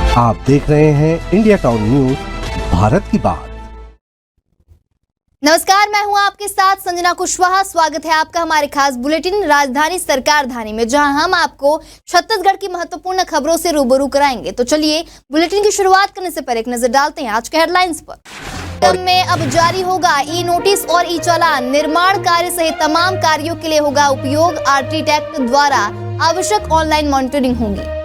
आप देख रहे हैं इंडिया टाउन न्यूज, भारत की बात। नमस्कार, मैं हूं आपके साथ संजना कुशवाहा। स्वागत है आपका हमारे खास बुलेटिन राजधानी सरकार धानी में, जहां हम आपको छत्तीसगढ़ की महत्वपूर्ण खबरों से रूबरू कराएंगे। तो चलिए बुलेटिन की शुरुआत करने से पहले एक नजर डालते हैं आज के हेडलाइंस पर। में अब जारी होगा ई नोटिस और ई चालान। निर्माण कार्य सहित तमाम कार्यों के लिए होगा उपयोग। आर्किटेक्ट द्वारा आवश्यक ऑनलाइन मॉनिटरिंग होगी।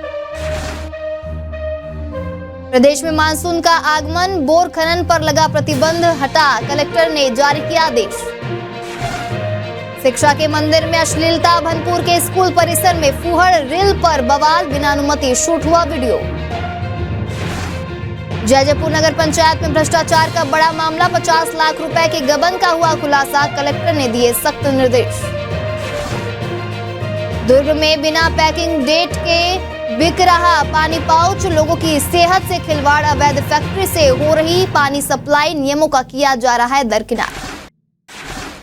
प्रदेश में मानसून का आगमन, बोर खनन पर लगा प्रतिबंध हटा, कलेक्टर ने जारी किया आदेश। शिक्षा के मंदिर में अश्लीलता, भनपुर के स्कूल परिसर में फूहड़, रील पर बवाल, बिना अनुमति शूट हुआ वीडियो। जैजपुर नगर पंचायत में भ्रष्टाचार का बड़ा मामला, 50 लाख रुपए के गबन का हुआ खुलासा, कलेक्टर ने दिए सख्त निर्देश। दुर्ग में बिना पैकिंग डेट के बिक रहा पानी पाउच, लोगों की सेहत से खिलवाड़, अवैध फैक्ट्री से हो रही पानी सप्लाई, नियमों का किया जा रहा है दरकिनार।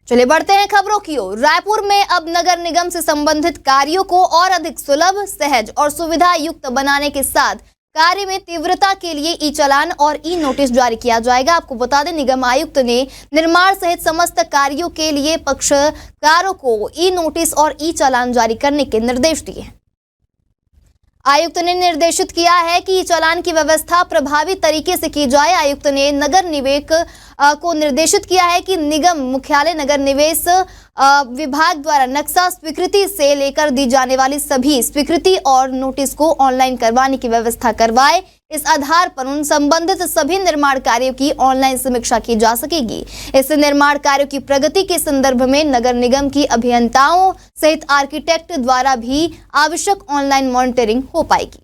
चलिए बढ़ते हैं खबरों की ओर। रायपुर में अब नगर निगम से संबंधित कार्यों को और अधिक सुलभ, सहज और सुविधा युक्त बनाने के साथ कार्य में तीव्रता के लिए ई चालान और ई नोटिस जारी किया जाएगा। आपको बता दें, निगम आयुक्त ने निर्माण सहित समस्त कार्यों के लिए पक्षकारों को ई नोटिस और ई चालान जारी करने के निर्देश दिए हैं। आयुक्त ने निर्देशित किया है कि ई चालान की व्यवस्था प्रभावी तरीके से की जाए। आयुक्त ने नगर निवेश को निर्देशित किया है कि निगम मुख्यालय नगर निवेश विभाग द्वारा नक्शा स्वीकृति से लेकर दी जाने वाली सभी स्वीकृति और नोटिस को ऑनलाइन करवाने की व्यवस्था करवाए। इस आधार पर उन संबंधित सभी निर्माण कार्यों की ऑनलाइन समीक्षा की जा सकेगी। इससे निर्माण कार्यों की प्रगति के संदर्भ में नगर निगम की अभियंताओं सहित आर्किटेक्ट द्वारा भी आवश्यक ऑनलाइन मॉनिटरिंग हो पाएगी।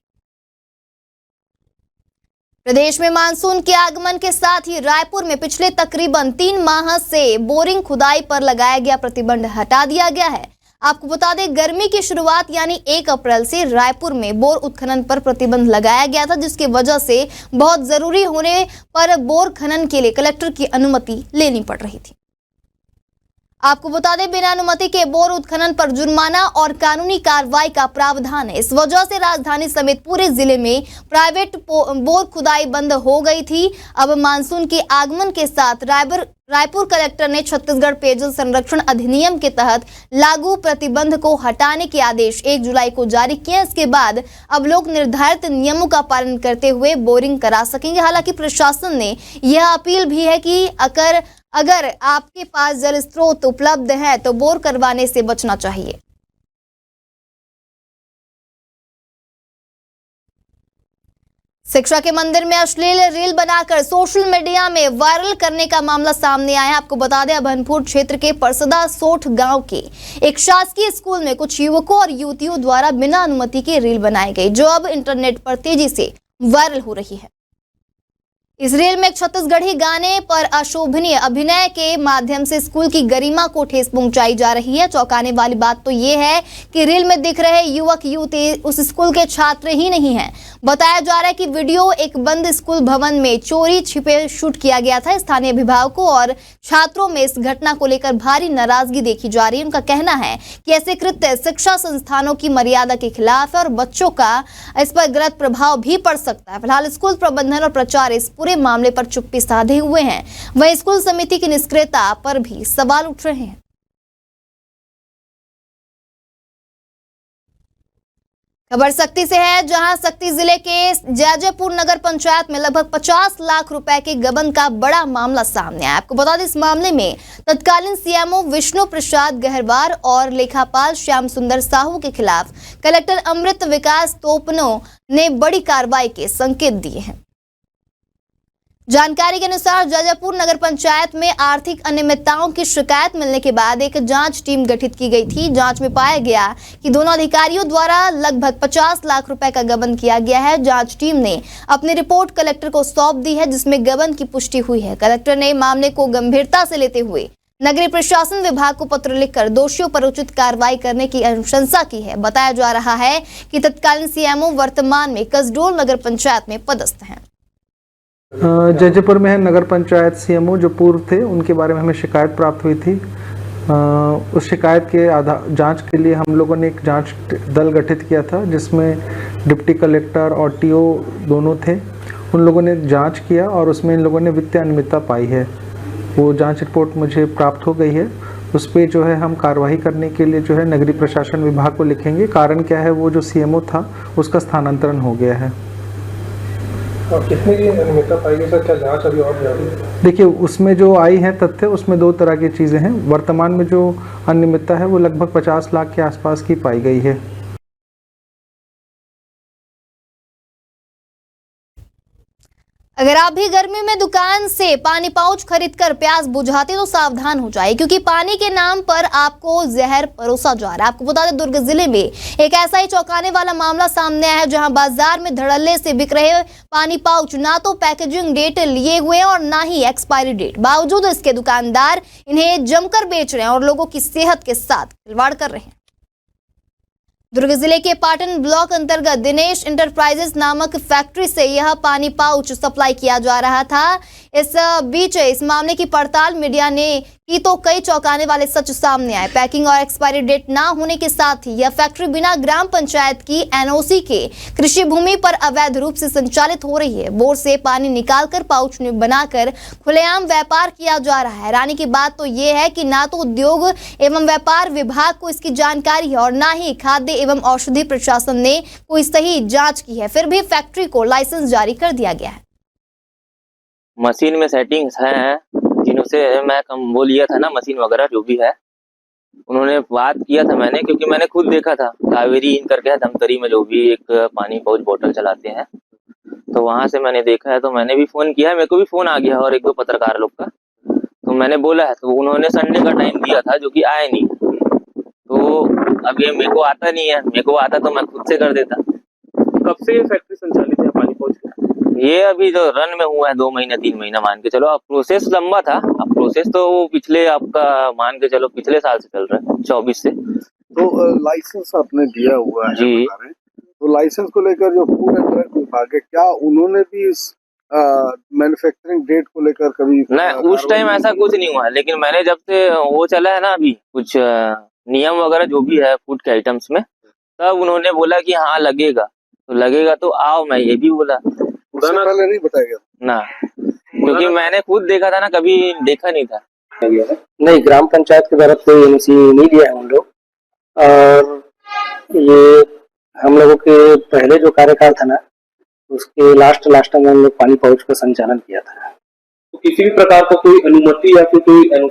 प्रदेश में मानसून के आगमन के साथ ही रायपुर में पिछले तकरीबन 3 माह से बोरिंग खुदाई पर लगाया गया प्रतिबंध हटा दिया गया है। आपको बता दें, गर्मी की शुरुआत यानी 1 अप्रैल से रायपुर में बोर उत्खनन पर प्रतिबंध लगाया गया था, जिसकी वजह से बहुत जरूरी होने पर बोर खनन के लिए कलेक्टर की अनुमति लेनी पड़ रही थी। आपको बता दें, बिना अनुमति के बोर उत्खनन पर जुर्माना और कानूनी कार्रवाई का प्रावधान है। इस वजह से राजधानी समेत पूरे जिले में प्राइवेट बोर खुदाई बंद हो गई थी। अब मानसून के आगमन के साथ रायपुर कलेक्टर ने छत्तीसगढ़ पेयजल संरक्षण अधिनियम के तहत लागू प्रतिबंध को हटाने के आदेश 1 जुलाई को जारी किए। इसके बाद अब लोग निर्धारित नियमों का पालन करते हुए बोरिंग करा सकेंगे। हालांकि प्रशासन ने यह अपील भी है कि अगर आपके पास जल स्रोत उपलब्ध है तो बोर करवाने से बचना चाहिए। शिक्षा के मंदिर में अश्लील रील बनाकर सोशल मीडिया में वायरल करने का मामला सामने आया। आपको बता दें, भनपुर क्षेत्र के परसदा सोठ गांव के एक शासकीय स्कूल में कुछ युवकों और युवतियों द्वारा बिना अनुमति के रील बनाई गई, जो अब इंटरनेट पर तेजी से वायरल हो रही है। इस रील में एक छत्तीसगढ़ी गाने पर अशोभनीय अभिनय के माध्यम से स्कूल की गरिमा को ठेस पहुंचाई जा रही है। चौंकाने वाली बात तो ये है कि रील में दिख रहे युवक युवती उस स्कूल के छात्र ही नहीं हैं। बताया जा रहा है कि वीडियो एक बंद स्कूल भवन में चोरी छिपे शूट किया गया था। स्थानीय अभिभावकों और छात्रों में इस घटना को लेकर भारी नाराजगी देखी जा रही है। उनका कहना है कि ऐसे कृत्य शिक्षा संस्थानों की मर्यादा के खिलाफ है और बच्चों का इस पर गलत प्रभाव भी पड़ सकता है। फिलहाल स्कूल प्रबंधन और प्राचार्य इस पूरे मामले पर चुप्पी साधे हुए हैं। वहीं स्कूल समिति की निष्क्रियता पर भी सवाल उठ रहे हैं। खबर सक्ती से है, जहां सक्ती जिले के जैजपुर नगर पंचायत में लगभग 50 लाख रुपए के गबन का बड़ा मामला सामने आया। आपको बता दें, इस मामले में तत्कालीन सीएमओ विष्णु प्रसाद गहरवार और लेखापाल श्याम सुंदर साहू के खिलाफ कलेक्टर अमृत विकास तोपनो ने बड़ी कार्रवाई के संकेत दिए हैं। जानकारी के अनुसार जैजपुर नगर पंचायत में आर्थिक अनियमितताओं की शिकायत मिलने के बाद एक जांच टीम गठित की गई थी। जांच में पाया गया कि दोनों अधिकारियों द्वारा लगभग 50 लाख रुपए का गबन किया गया है। जांच टीम ने अपनी रिपोर्ट कलेक्टर को सौंप दी है, जिसमें गबन की पुष्टि हुई है। कलेक्टर ने मामले को गंभीरता से लेते हुए नगरीय प्रशासन विभाग को पत्र लिखकर दोषियों पर उचित कार्रवाई करने की अनुशंसा की है। बताया जा रहा है कि तत्कालीन सीएमओ वर्तमान में कसडोल नगर पंचायत में पदस्थ हैं। जैजपुर में है नगर पंचायत सीएमओ जो पूर्व थे, उनके बारे में हमें शिकायत प्राप्त हुई थी उस शिकायत के जांच के लिए हम लोगों ने एक जांच दल गठित किया था, जिसमें डिप्टी कलेक्टर और टीओ दोनों थे। उन लोगों ने जांच किया और उसमें इन लोगों ने वित्तीय अनियमितता पाई है। वो जांच रिपोर्ट मुझे प्राप्त हो गई है। उस पर जो है हम कार्रवाई करने के लिए जो है नगरीय प्रशासन विभाग को लिखेंगे। कारण क्या है, वो जो सीएमओ था उसका स्थानांतरण हो गया है। और कितने की अनियमितता पाई गई सर? क्या जांच अभी और जारी है? देखिए, उसमें जो आई है तथ्य, उसमें दो तरह की चीज़ें हैं। वर्तमान में जो अनियमितता है वो लगभग 50 लाख के आसपास की पाई गई है। अगर आप भी गर्मी में दुकान से पानी पाउच खरीदकर प्यास बुझाते तो सावधान हो जाए, क्योंकि पानी के नाम पर आपको जहर परोसा जा रहा है। आपको बता दें, दुर्ग जिले में एक ऐसा ही चौंकाने वाला मामला सामने आया है, जहां बाजार में धड़ल्ले से बिक रहे पानी पाउच ना तो पैकेजिंग डेट लिए हुए हैं और ना ही एक्सपायरी डेट। बावजूद इसके दुकानदार इन्हें जमकर बेच रहे हैं और लोगों की सेहत के साथ खिलवाड़ कर रहे हैं। दुर्ग जिले के पाटन ब्लॉक अंतर्गत दिनेश इंटरप्राइजेस नामक फैक्ट्री से यह पानी पाउच सप्लाई किया जा रहा था। इस बीच इस मामले की पड़ताल मीडिया ने की तो कई चौंकाने वाले सच सामने आए। पैकिंग और एक्सपायरी डेट ना होने के साथ ही यह फैक्ट्री बिना ग्राम पंचायत की एनओसी के कृषि भूमि पर अवैध रूप से संचालित हो रही है। बोर से पानी निकालकर पाउच में बनाकर खुलेआम व्यापार किया जा रहा है। हैरानी की बात तो ये है कि ना तो उद्योग एवं व्यापार विभाग को इसकी जानकारी है और ना ही खाद्य एवं औषधि प्रशासन ने कोई सही जांच की है। फिर भी फैक्ट्री को लाइसेंस जारी कर दिया गया है। मशीन में सेटिंग्स हैं जिनसे मैं कम वो लिया था ना, मशीन वगैरह जो भी है, उन्होंने बात किया था मैंने, क्योंकि मैंने खुद देखा था कावेरी इन करके है धमतरी में, जो भी एक पानी पाउच बोतल चलाते हैं, तो वहां से मैंने देखा है। तो मैंने भी फोन किया है, मेरे को भी फोन आ गया और एक दो पत्रकार लोग का, तो मैंने बोला है। तो उन्होंने संडे का टाइम दिया था, जो कि आए नहीं। तो अब ये मेरे को आता नहीं है, मेरे को आता तो मैं खुद से कर देता। कब से ये फैक्ट्री संचालित है पानी पाउच की? ये अभी जो रन में हुआ है 2 महीना 3 महीना मान के चलो। अब प्रोसेस लंबा था, अब प्रोसेस तो वो पिछले आपका मान के चलो पिछले साल से चल रहा है, 24 से। तो लाइसेंस आपने दिया हुआ है जी। तो लाइसेंस को लेकर जो फूड एंड ड्रग विभाग है, क्या उन्होंने भी इस मैन्युफैक्चरिंग डेट को लेकर कभी नहीं, उस टाइम ऐसा कुछ नहीं हुआ, लेकिन मैंने जब से वो चला है ना अभी कुछ नियम वगैरह जो भी है फूड के आइटम्स में, तब उन्होंने बोला कि हाँ लगेगा, तो लगेगा तो आओ। मैं ये भी बोला, उससे पहले नहीं बताया गया ना, क्योंकि मैंने खुद देखा था ना, कभी देखा नहीं था। नहीं, ग्राम पंचायत के तरफ कोई एनओसी नहीं लिया है हम लोग। और ये हम लोगों के पहले जो कार्यकाल था ना, उसके लास्ट में हम लोग पानी पाउच का संचालन किया था। तो किसी भी प्रकार का कोई अनुमति या फिर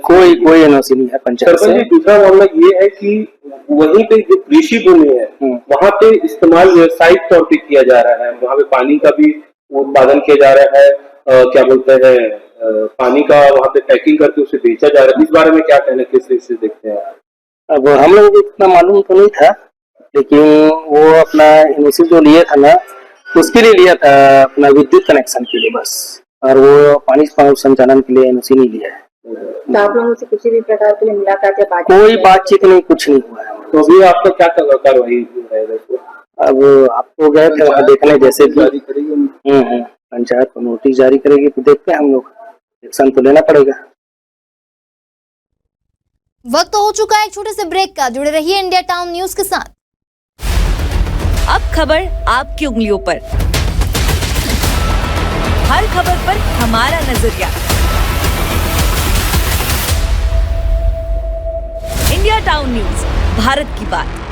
कोई एनओसी नहीं है पंचायत से। दूसरा मामला ये है कि वहीं पे जो कृषि भूमि है वहाँ पे इस्तेमाल व्यावसायिक तौर पे किया जा रहा है, वहाँ पे पानी का भी उत्पादन किया जा रहा है, क्या बोलते हैं पानी का वहाँ पे पैकिंग करके उसे बेचा जा रहा है। इस बारे में क्या कहना, किस तरह से देखते हैं? अब हम लोगों को इतना मालूम तो नहीं था, लेकिन वो अपना एनओसी जो लिया था ना, उसके लिए लिया था अपना विद्युत कनेक्शन के लिए बस, और वो पानी संचालन के लिए एनओसी नहीं लिया है। तो आप लोगों से किसी भी प्रकार की मुलाकात या बातचीत? कोई बातचीत नहीं, कुछ नहीं हुआ है। तो अभी आपका क्या कार्रवाई रहेगा? अब आपको गए थे वहाँ देखने, जैसे कि पंचायत को नोटिस जारी करेगी तो देखते हैं हम लोग, एक्शन तो लेना पड़ेगा। वक्त हो चुका है एक छोटे से ब्रेक का। जुड़े रहिए इंडिया टाउन न्यूज के साथ। अब खबर आपकी उंगलियों पर, हर खबर पर हमारा नजरिया। इंडिया टाउन न्यूज, भारत की बात।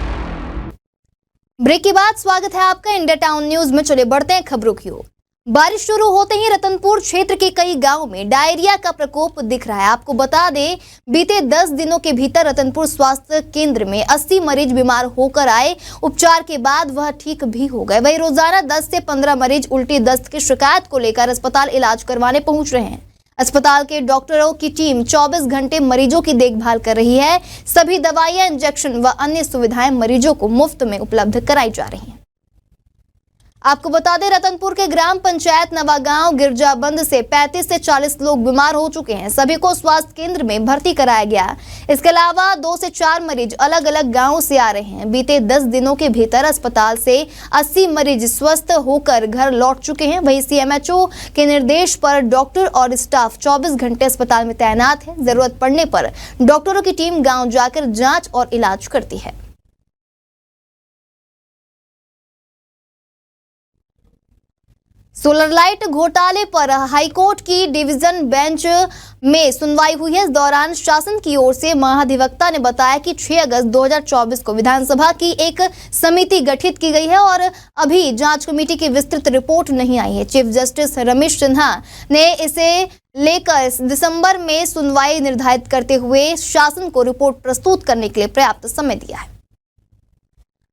ब्रेक के बाद स्वागत है आपका इंडिया टाउन न्यूज में। चले बढ़ते हैं खबरों की ओर। बारिश शुरू होते ही रतनपुर क्षेत्र के कई गांवों में डायरिया का प्रकोप दिख रहा है। आपको बता दें, बीते 10 दिनों के भीतर रतनपुर स्वास्थ्य केंद्र में 80 मरीज बीमार होकर आए। उपचार के बाद वह ठीक भी हो गए। वहीं रोजाना 10 से 15 मरीज उल्टी दस्त की शिकायत को लेकर अस्पताल इलाज करवाने पहुंच रहे हैं। अस्पताल के डॉक्टरों की टीम 24 घंटे मरीजों की देखभाल कर रही है। सभी दवाइयां, इंजेक्शन व अन्य सुविधाएं मरीजों को मुफ्त में उपलब्ध कराई जा रही हैं। आपको बता दें, रतनपुर के ग्राम पंचायत नवागांव गिरजाबंद से 35 से 40 लोग बीमार हो चुके हैं। सभी को स्वास्थ्य केंद्र में भर्ती कराया गया। इसके अलावा 2 से 4 मरीज अलग अलग गांवों से आ रहे हैं। बीते 10 दिनों के भीतर अस्पताल से 80 मरीज स्वस्थ होकर घर लौट चुके हैं। वहीं सीएमएचओ के निर्देश पर डॉक्टर और स्टाफ 24 घंटे अस्पताल में तैनात है। जरूरत पड़ने पर डॉक्टरों की टीम गाँव जाकर जाँच और इलाज करती है। सोलर लाइट घोटाले पर हाईकोर्ट की डिवीजन बेंच में सुनवाई हुई है। इस दौरान शासन की ओर से महाधिवक्ता ने बताया कि 6 अगस्त 2024 को विधानसभा की एक समिति गठित की गई है और अभी जांच कमेटी की विस्तृत रिपोर्ट नहीं आई है। चीफ जस्टिस रमेश सिन्हा ने इसे लेकर दिसंबर में सुनवाई निर्धारित करते हुए शासन को रिपोर्ट प्रस्तुत करने के लिए पर्याप्त समय दिया है।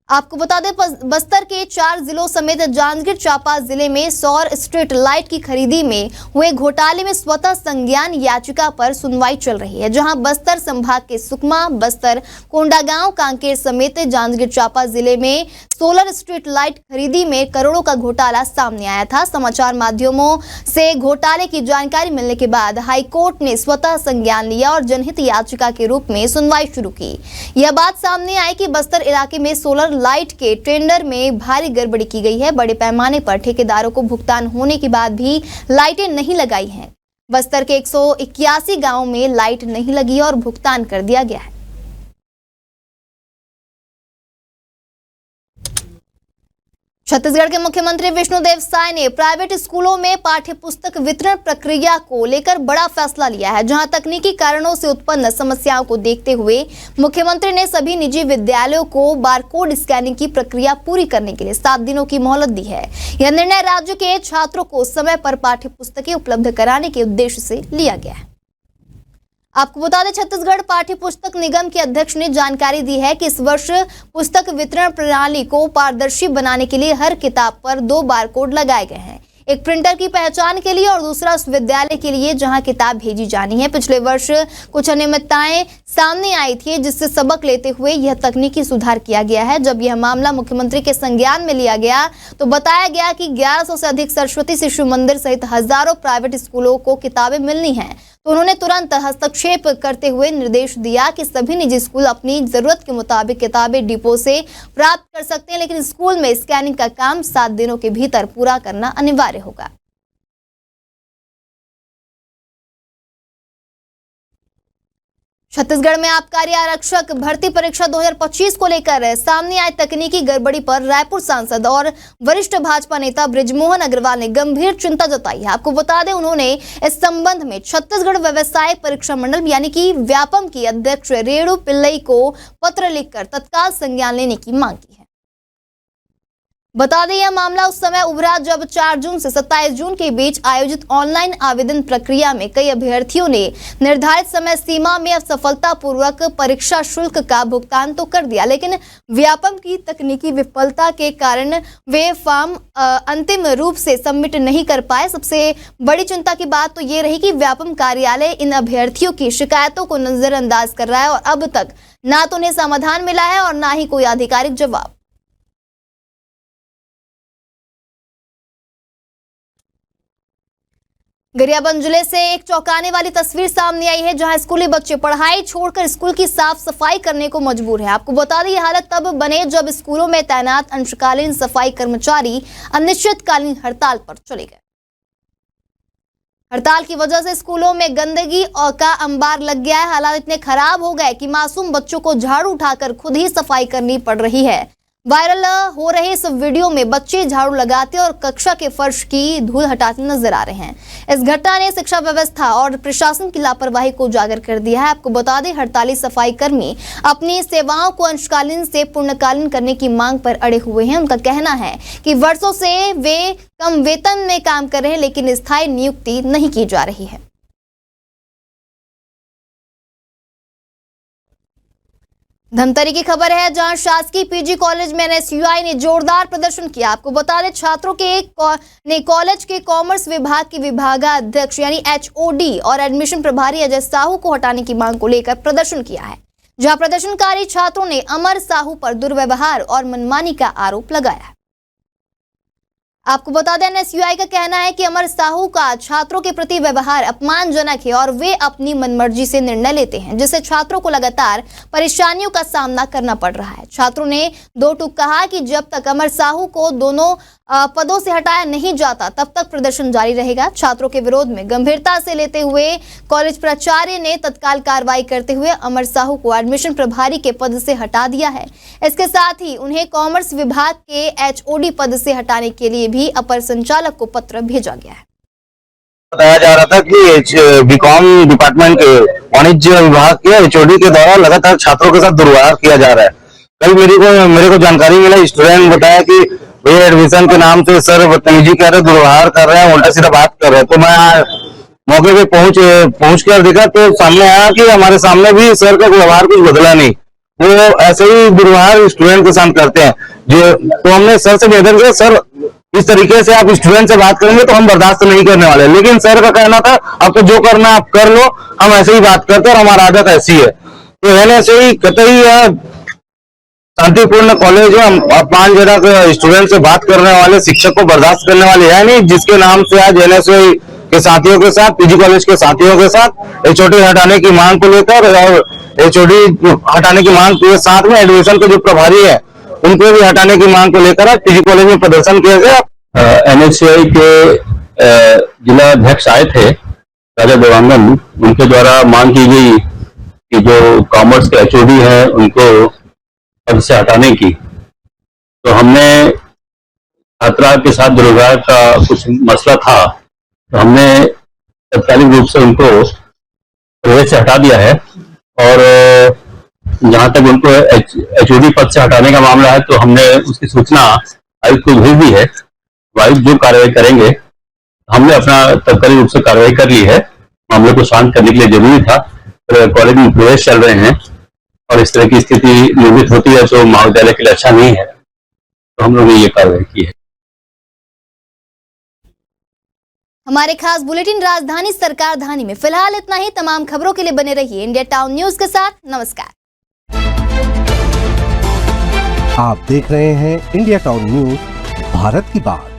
आपको बता दें, बस्तर के 4 जिलों समेत जांजगीर चांपा जिले में सौर स्ट्रीट लाइट की खरीदी में हुए घोटाले में स्वतः संज्ञान याचिका पर सुनवाई चल रही है, जहां बस्तर संभाग के सुकमा, बस्तर, कोंडागांव, कांकेर समेत जांजगीर चांपा जिले में सोलर स्ट्रीट लाइट खरीदी में करोड़ों का घोटाला सामने आया था। समाचार माध्यमों से घोटाले की जानकारी मिलने के बाद हाईकोर्ट ने स्वतः संज्ञान लिया और जनहित याचिका के रूप में सुनवाई शुरू की। यह बात सामने आई कि बस्तर इलाके में सोलर लाइट के टेंडर में भारी गड़बड़ी की गई है। बड़े पैमाने पर ठेकेदारों को भुगतान होने के बाद भी लाइटें नहीं लगाई हैं। बस्तर के 181 गांवों में लाइट नहीं लगी और भुगतान कर दिया गया है। छत्तीसगढ़ के मुख्यमंत्री विष्णुदेव साय ने प्राइवेट स्कूलों में पाठ्य पुस्तक वितरण प्रक्रिया को लेकर बड़ा फैसला लिया है, जहां तकनीकी कारणों से उत्पन्न समस्याओं को देखते हुए मुख्यमंत्री ने सभी निजी विद्यालयों को बारकोड स्कैनिंग की प्रक्रिया पूरी करने के लिए 7 दिनों की मोहलत दी है। यह निर्णय राज्य के छात्रों को समय पर पाठ्य पुस्तकें उपलब्ध कराने के उद्देश्य से लिया गया है। आपको बता दें, छत्तीसगढ़ पाठ्य पुस्तक निगम के अध्यक्ष ने जानकारी दी है कि इस वर्ष पुस्तक वितरण प्रणाली को पारदर्शी बनाने के लिए हर किताब पर 2 बारकोड लगाए गए हैं, एक प्रिंटर की पहचान के लिए और दूसरा उस विद्यालय के लिए जहां किताब भेजी जानी है। पिछले वर्ष कुछ अनियमितताएं सामने आई थी, जिससे सबक लेते हुए यह तकनीकी सुधार किया गया है। जब यह मामला मुख्यमंत्री के संज्ञान में लिया गया तो बताया गया कि 1100 से अधिक सरस्वती शिशु मंदिर सहित हजारों प्राइवेट स्कूलों को किताबें मिलनी हैं। तो उन्होंने तुरंत हस्तक्षेप करते हुए निर्देश दिया कि सभी निजी स्कूल अपनी जरूरत के मुताबिक किताबें डिपो से प्राप्त कर सकते हैं, लेकिन स्कूल में स्कैनिंग का काम 7 दिनों के भीतर पूरा करना अनिवार्य होगा। छत्तीसगढ़ में आबकारी आरक्षक भर्ती परीक्षा 2025 को लेकर सामने आए तकनीकी गड़बड़ी पर रायपुर सांसद और वरिष्ठ भाजपा नेता बृजमोहन अग्रवाल ने गंभीर चिंता जताई है। आपको बता दें, उन्होंने इस संबंध में छत्तीसगढ़ व्यवसायिक परीक्षा मंडल यानी कि व्यापम की अध्यक्ष रेणु पिल्लई को पत्र लिखकर तत्काल संज्ञान लेने की मांग की है। बता दें, यह मामला उस समय उभरा जब 4 जून से 27 जून के बीच आयोजित ऑनलाइन आवेदन प्रक्रिया में कई अभ्यर्थियों ने निर्धारित समय सीमा में सफलतापूर्वक परीक्षा शुल्क का भुगतान तो कर दिया, लेकिन व्यापम की तकनीकी विफलता के कारण वे फॉर्म अंतिम रूप से सबमिट नहीं कर पाए। सबसे बड़ी चिंता की बात तो ये रही कि व्यापम कार्यालय इन अभ्यर्थियों की शिकायतों को नजरअंदाज कर रहा है और अब तक ना तो उन्हें समाधान मिला है और ना ही कोई आधिकारिक जवाब। गरियाबंद जिले से एक चौंकाने वाली तस्वीर सामने आई है, जहां स्कूली बच्चे पढ़ाई छोड़कर स्कूल की साफ सफाई करने को मजबूर है। आपको बता दें, यह हालत तब बने जब स्कूलों में तैनात अंशकालीन सफाई कर्मचारी अनिश्चितकालीन हड़ताल पर चले गए। हड़ताल की वजह से स्कूलों में गंदगी का अंबार लग गया है। हालात इतने खराब हो गए कि मासूम बच्चों को झाड़ू उठाकर खुद ही सफाई करनी पड़ रही है। वायरल हो रहे इस वीडियो में बच्चे झाड़ू लगाते और कक्षा के फर्श की धूल हटाते नजर आ रहे हैं। इस घटना ने शिक्षा व्यवस्था और प्रशासन की लापरवाही को उजागर कर दिया है। आपको बता दें, हड़ताली सफाई कर्मी अपनी सेवाओं को अंशकालीन से पूर्णकालीन करने की मांग पर अड़े हुए हैं। उनका कहना है कि वर्षों से वे कम वेतन में काम कर रहे हैं, लेकिन स्थायी नियुक्ति नहीं की जा रही है। धमतरी की खबर है, जहां शासकीय पीजी कॉलेज में एनएसयूआई ने जोरदार प्रदर्शन किया। आपको बता दें, छात्रों ने कॉलेज के कॉमर्स विभाग के विभागाध्यक्ष यानी एचओडी और एडमिशन प्रभारी अजय साहू को हटाने की मांग को लेकर प्रदर्शन किया है, जहां प्रदर्शनकारी छात्रों ने अमर साहू पर दुर्व्यवहार और मनमानी का आरोप लगाया है। आपको बता दें, एनएसयूआई का कहना है कि अमर साहू का छात्रों के प्रति व्यवहार अपमानजनक है और वे अपनी मनमर्जी से निर्णय लेते हैं, जिससे छात्रों को लगातार परेशानियों का सामना करना पड़ रहा है। छात्रों ने दो टूक कहा कि जब तक अमर साहू को दोनों पदों से हटाया नहीं जाता तब तक प्रदर्शन जारी रहेगा। छात्रों के विरोध में गंभीरता से लेते हुए कॉलेज प्राचार्य ने तत्काल कार्रवाई करते हुए अमर साहू को एडमिशन प्रभारी के पद से हटा दिया है। इसके साथ ही उन्हें कॉमर्स विभाग के एचओडी पद से हटाने के लिए भी अपर संचालक को पत्र भेजा गया है। बताया जा रहा था कि बीकॉम डिपार्टमेंट के वाणिज्य विभाग के एचओडी के द्वारा लगातार छात्रों के साथ दुर्व्यवहार किया जा रहा है। कल मेरे को जानकारी मिला, स्टूडेंट बताया कि भैया एडमिशन के नाम से सर बदतमीजी कर रहे, दुर्व्यवहार कर रहे हैं, उल्टा सीधा बात कर रहे हैं। तो मैं मौके पे पहुंच कर देखा तो सामने आया कि हमारे सामने भी सर का व्यवहार कुछ बदला नहीं, वो ऐसे ही दुर्व्यवहार स्टूडेंट के साथ करते हैं। तो हमने सर से निवेदन किया, सर इस तरीके से आप स्टूडेंट से बात करेंगे तो हम बर्दाश्त नहीं करने वाले। लेकिन सर का कहना था आपको जो करना आप कर लो, हम ऐसे ही बात करते हैं और हमारा आदत ऐसी है। तो ऐसे ही कतई शांतिपूर्ण कॉलेज है, हम अपमानजनक स्टूडेंट से बात करने वाले शिक्षक को बर्दाश्त करने वाले है नहीं, जिसके नाम से आज एनएसयूआई के साथियों के साथ, पीजी कॉलेज के साथियों के साथ एचओडी हटाने की मांग को लेकर और एचओडी हटाने की मांग के साथ में एडमिशन के जो प्रभारी है उनको भी हटाने की मांग को लेकर आज पीजी कॉलेज में प्रदर्शन किया गया। एनएसयूआई के जिला अध्यक्ष आए थे राजा देवांगन, उनके द्वारा मांग की गई कि जो कॉमर्स के एचओडी है उनको पद से हटाने की। तो हमने छात्रा के साथ दुर्व्यवहार का कुछ मसला था, तो हमने तत्कालिक रूप से उनको प्रवेश से हटा दिया है। और जहां तक उनको एचओडी पद से हटाने का मामला है तो हमने उसकी सूचना आयुक्त को भेज दी है। आयुक्त जो कार्रवाई करेंगे, हमने अपना तत्कालिक रूप से कार्रवाई कर ली है। मामले को शांत करने के लिए जरूरी था, कॉलेज में प्रवेश चल रहे हैं और इस तरह की स्थिति निर्मित होती है तो महाविद्यालय के लिए अच्छा नहीं है, तो हम लोगों ने ये कार्रवाई की है। हमारे खास बुलेटिन राजधानी सरकार धानी में फिलहाल इतना ही। तमाम खबरों के लिए बने रहिए इंडिया टाउन न्यूज के साथ। नमस्कार। आप देख रहे हैं इंडिया टाउन न्यूज, भारत की बात।